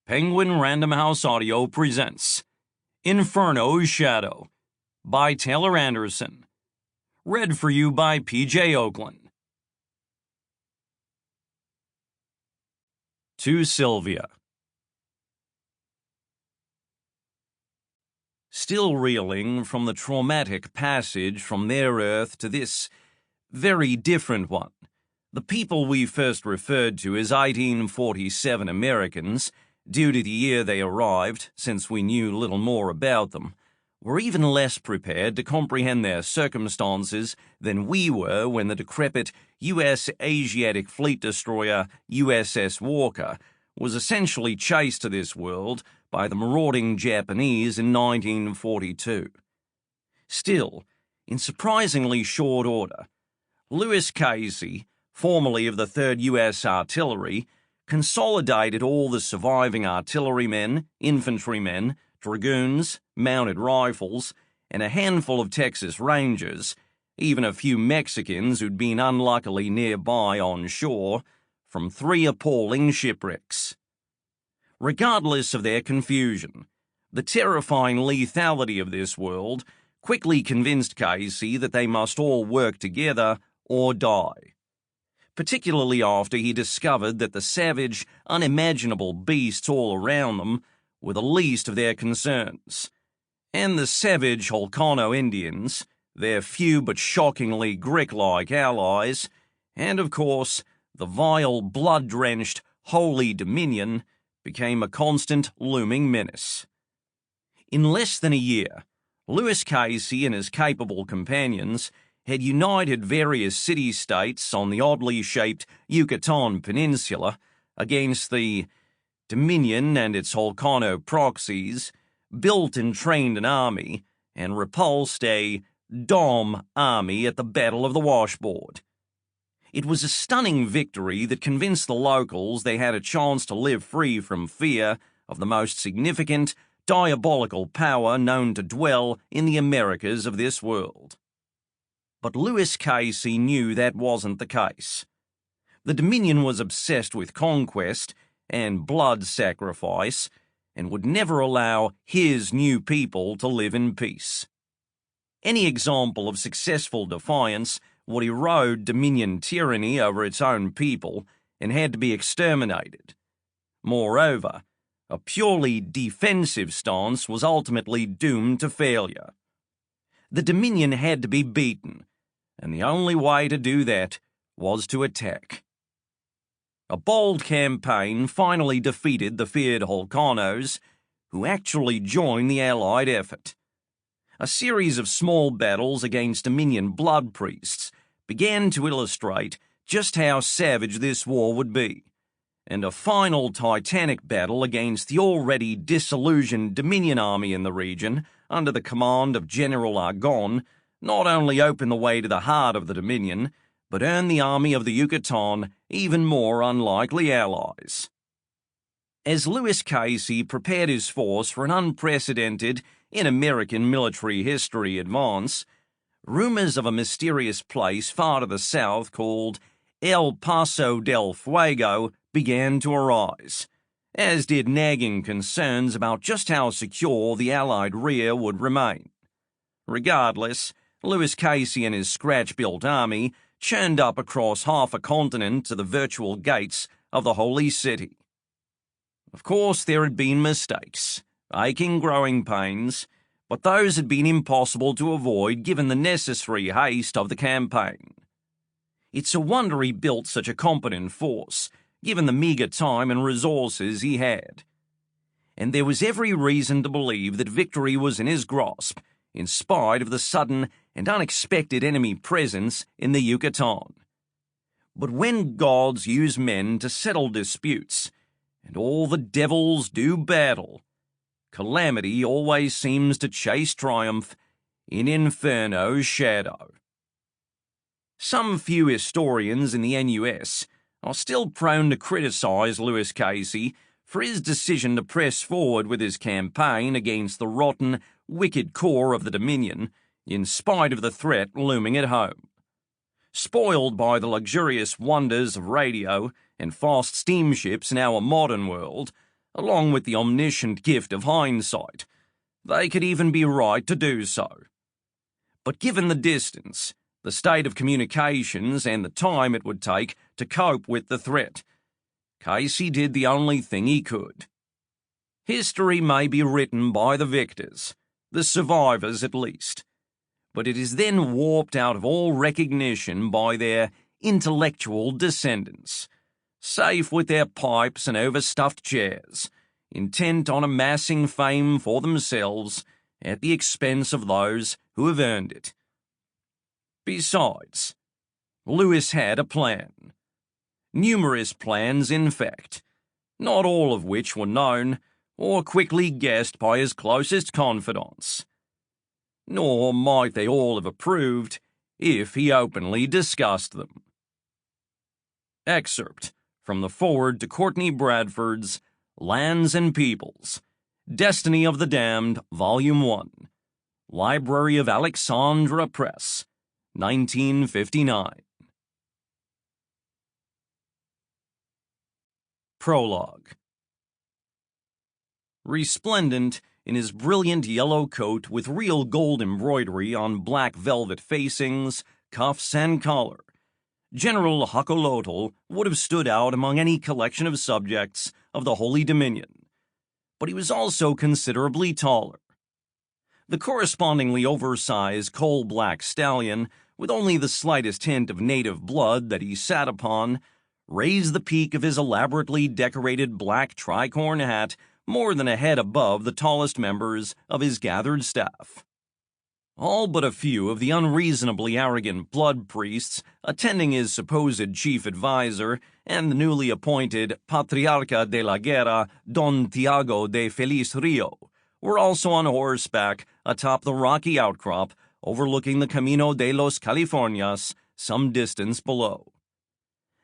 Penguin Random House Audio presents Inferno's Shadow by Taylor Anderson. Read for you by P.J. Ochlan. To Sylvia. Still reeling from the traumatic passage from their Earth to this very different one, the people we first referred to as 1847 Americans, due to the year they arrived, since we knew little more about them, were even less prepared to comprehend their circumstances than we were when the decrepit U.S. Asiatic fleet destroyer USS Walker was essentially chased to this world by the marauding Japanese in 1942. Still, in surprisingly short order, Lewis Cayce, formerly of the 3rd U.S. Artillery, consolidated all the surviving artillerymen, infantrymen, dragoons, mounted rifles, and a handful of Texas Rangers, even a few Mexicans who'd been unluckily nearby on shore, from 3 appalling shipwrecks. Regardless of their confusion, the terrifying lethality of this world quickly convinced Cayce that they must all work together or die, particularly after he discovered that the savage, unimaginable beasts all around them were the least of their concerns, and the savage Holcano Indians, their few but shockingly Greek-like allies, and of course, the vile, blood-drenched, Holy Dominion, became a constant looming menace. In less than a year, Lewis Cayce and his capable companions had united various city-states on the oddly shaped Yucatan Peninsula against the Dominion and its Holcano proxies, built and trained an army, and repulsed a Dom army at the Battle of the Washboard. It was a stunning victory that convinced the locals they had a chance to live free from fear of the most significant, diabolical power known to dwell in the Americas of this world. But Lewis Cayce knew that wasn't the case. The Dominion was obsessed with conquest and blood sacrifice and would never allow his new people to live in peace. Any example of successful defiance would erode Dominion tyranny over its own people and had to be exterminated. Moreover, a purely defensive stance was ultimately doomed to failure. The Dominion had to be beaten, and the only way to do that was to attack. A bold campaign finally defeated the feared Holcanos, who actually joined the Allied effort. A series of small battles against Dominion blood priests began to illustrate just how savage this war would be, and a final titanic battle against the already disillusioned Dominion army in the region under the command of General Argonne not only opened the way to the heart of the Dominion, but earned the army of the Yucatan even more unlikely allies. As Lewis Cayce prepared his force for an unprecedented, in American military history, advance, rumors of a mysterious place far to the south called El Paso del Fuego began to arise, as did nagging concerns about just how secure the Allied rear would remain. Regardless, Lewis Cayce and his scratch-built army churned up across half a continent to the virtual gates of the Holy City. Of course, there had been mistakes, aching growing pains, but those had been impossible to avoid given the necessary haste of the campaign. It's a wonder he built such a competent force, given the meagre time and resources he had. And there was every reason to believe that victory was in his grasp, in spite of the sudden and unexpected enemy presence in the Yucatan. But when gods use men to settle disputes, and all the devils do battle, calamity always seems to chase triumph in Inferno's shadow. Some few historians in the NUS are still prone to criticize Lewis Cayce for his decision to press forward with his campaign against the rotten, wicked core of the Dominion, in spite of the threat looming at home. Spoiled by the luxurious wonders of radio and fast steamships in our modern world, along with the omniscient gift of hindsight. They could even be right to do so. But given the distance, the state of communications, and the time it would take to cope with the threat, Cayce did the only thing he could. History may be written by the victors, the survivors at least, but it is then warped out of all recognition by their intellectual descendants, safe with their pipes and overstuffed chairs, intent on amassing fame for themselves at the expense of those who have earned it. Besides, Lewis had a plan. Numerous plans, in fact, not all of which were known or quickly guessed by his closest confidants. Nor might they all have approved if he openly discussed them. Excerpt from the foreword to Courtney Bradford's Lands and Peoples, Destiny of the Damned, Volume 1, Library of Alexandra Press, 1959. Prologue. Resplendent in his brilliant yellow coat with real gold embroidery on black velvet facings, cuffs, and collar, General Xochitl would have stood out among any collection of subjects of the Holy Dominion, but he was also considerably taller. The correspondingly oversized coal-black stallion, with only the slightest hint of native blood that he sat upon, raised the peak of his elaborately decorated black tricorn hat more than a head above the tallest members of his gathered staff. All but a few of the unreasonably arrogant blood priests attending his supposed chief advisor and the newly appointed Patriarca de la Guerra, Don Tiago de Feliz Rio, were also on horseback atop the rocky outcrop overlooking the Camino de los Californias some distance below.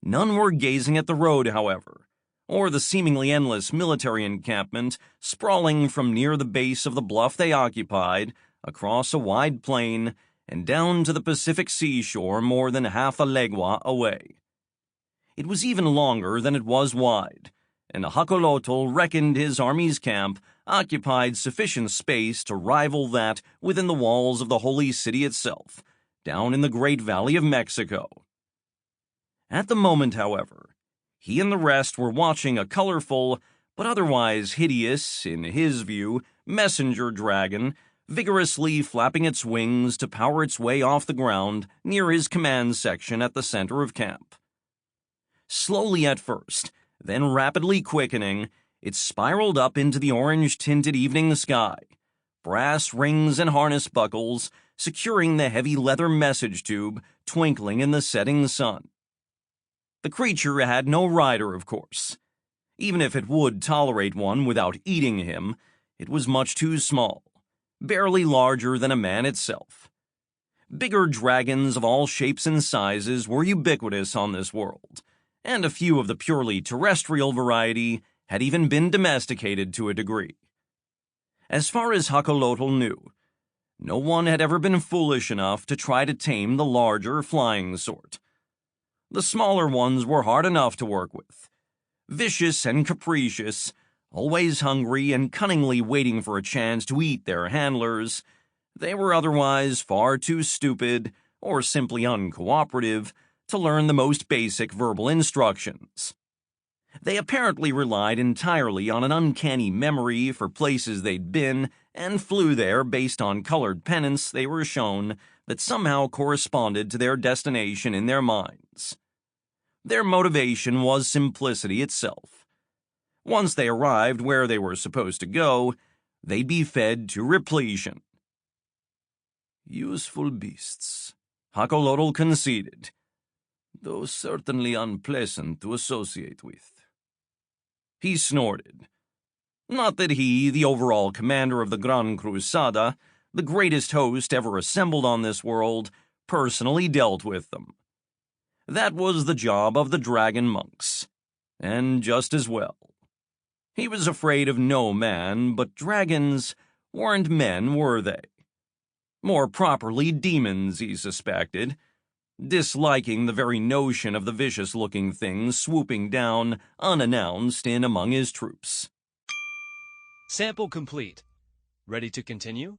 None were gazing at the road, however, or the seemingly endless military encampment sprawling from near the base of the bluff they occupied, across a wide plain, and down to the Pacific seashore more than half a legua away. It was even longer than it was wide, and Xochitl reckoned his army's camp occupied sufficient space to rival that within the walls of the holy city itself, down in the Great Valley of Mexico. At the moment, however, he and the rest were watching a colorful, but otherwise hideous, in his view, messenger dragon vigorously flapping its wings to power its way off the ground near his command section at the center of camp. Slowly at first, then rapidly quickening, it spiraled up into the orange-tinted evening sky, brass rings and harness buckles securing the heavy leather message tube twinkling in the setting sun. The creature had no rider, of course. Even if it would tolerate one without eating him, it was much too small, barely larger than a man itself. Bigger dragons of all shapes and sizes were ubiquitous on this world, and a few of the purely terrestrial variety had even been domesticated to a degree. As far as Xochitl knew, no one had ever been foolish enough to try to tame the larger flying sort. The smaller ones were hard enough to work with. Vicious and capricious, always hungry and cunningly waiting for a chance to eat their handlers, they were otherwise far too stupid or simply uncooperative to learn the most basic verbal instructions. They apparently relied entirely on an uncanny memory for places they'd been and flew there based on colored pennants they were shown that somehow corresponded to their destination in their minds. Their motivation was simplicity itself. Once they arrived where they were supposed to go, they'd be fed to repletion. Useful beasts, Xochitl conceded, though certainly unpleasant to associate with. He snorted. Not that he, the overall commander of the Gran Cruzada, the greatest host ever assembled on this world, personally dealt with them. That was the job of the dragon monks, and just as well. He was afraid of no man, but dragons weren't men, were they? More properly, demons, he suspected, disliking the very notion of the vicious-looking things swooping down unannounced in among his troops. Sample complete. Ready to continue?